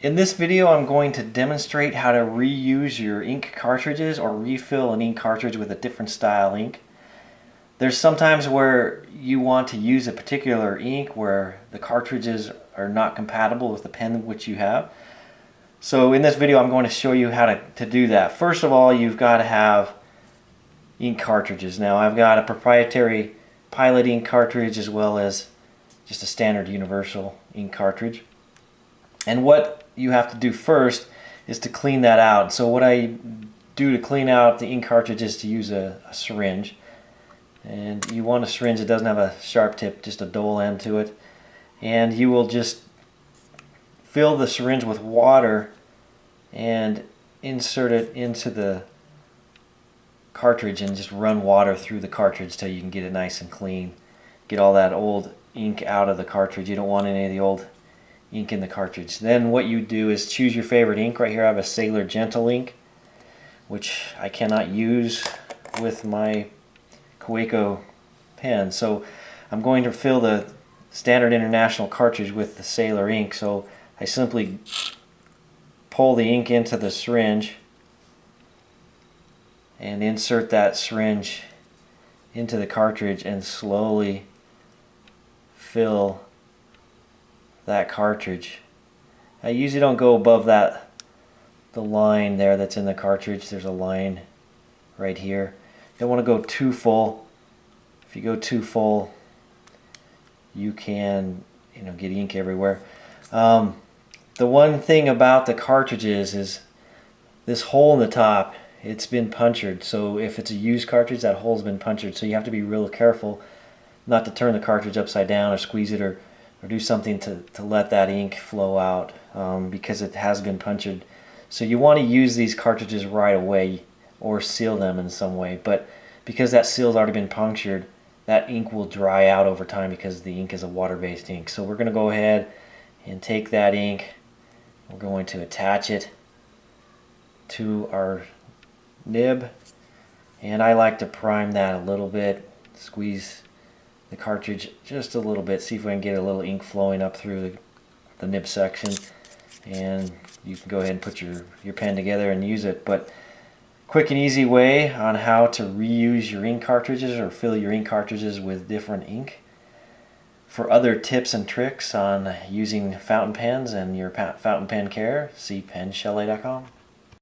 In this video, I'm going to demonstrate how to reuse your ink cartridges or refill an ink cartridge with a different style ink. There's sometimes where you want to use a particular ink where the cartridges are not compatible with the pen which you have. So in this video, I'm going to show you how to do that. First of all, you've got to have ink cartridges. Now, I've got a proprietary Pilot ink cartridge as well as just a standard universal ink cartridge. And what you have to do first is to clean that out. So what I do to clean out the ink cartridge is to use a syringe. And you want a syringe that doesn't have a sharp tip, just a dull end to it. And you will just fill the syringe with water and insert it into the cartridge and just run water through the cartridge till you can get it nice and clean. Get all that old ink out of the cartridge. You don't want any of the old ink in the cartridge. Then what you do is choose your favorite ink. Right here I have a Sailor Gentle ink, which I cannot use with my Kaweco pen. So I'm going to fill the standard international cartridge with the Sailor ink. So I simply pull the ink into the syringe and insert that syringe into the cartridge and slowly fill that cartridge. I usually don't go above the line there that's in the cartridge. There's a line right here. You don't want to go too full. If you go too full, you can get ink everywhere. The one thing about the cartridges is this hole in the top. It's been punctured, so if it's a used cartridge, that hole's been punctured, so you have to be real careful not to turn the cartridge upside down or squeeze it or do something to let that ink flow out because it has been punctured. So you want to use these cartridges right away or seal them in some way, but because that seal's already been punctured, that ink will dry out over time because the ink is a water-based ink. So we're going to go ahead and take that ink, we're going to attach it to our nib, and I like to prime that a little bit, squeeze the cartridge just a little bit, see if we can get a little ink flowing up through the nib section, and you can go ahead and put your pen together and use it. But quick and easy way on how to reuse your ink cartridges or fill your ink cartridges with different ink. For other tips and tricks on using fountain pens and your fountain pen care, see penchalet.com.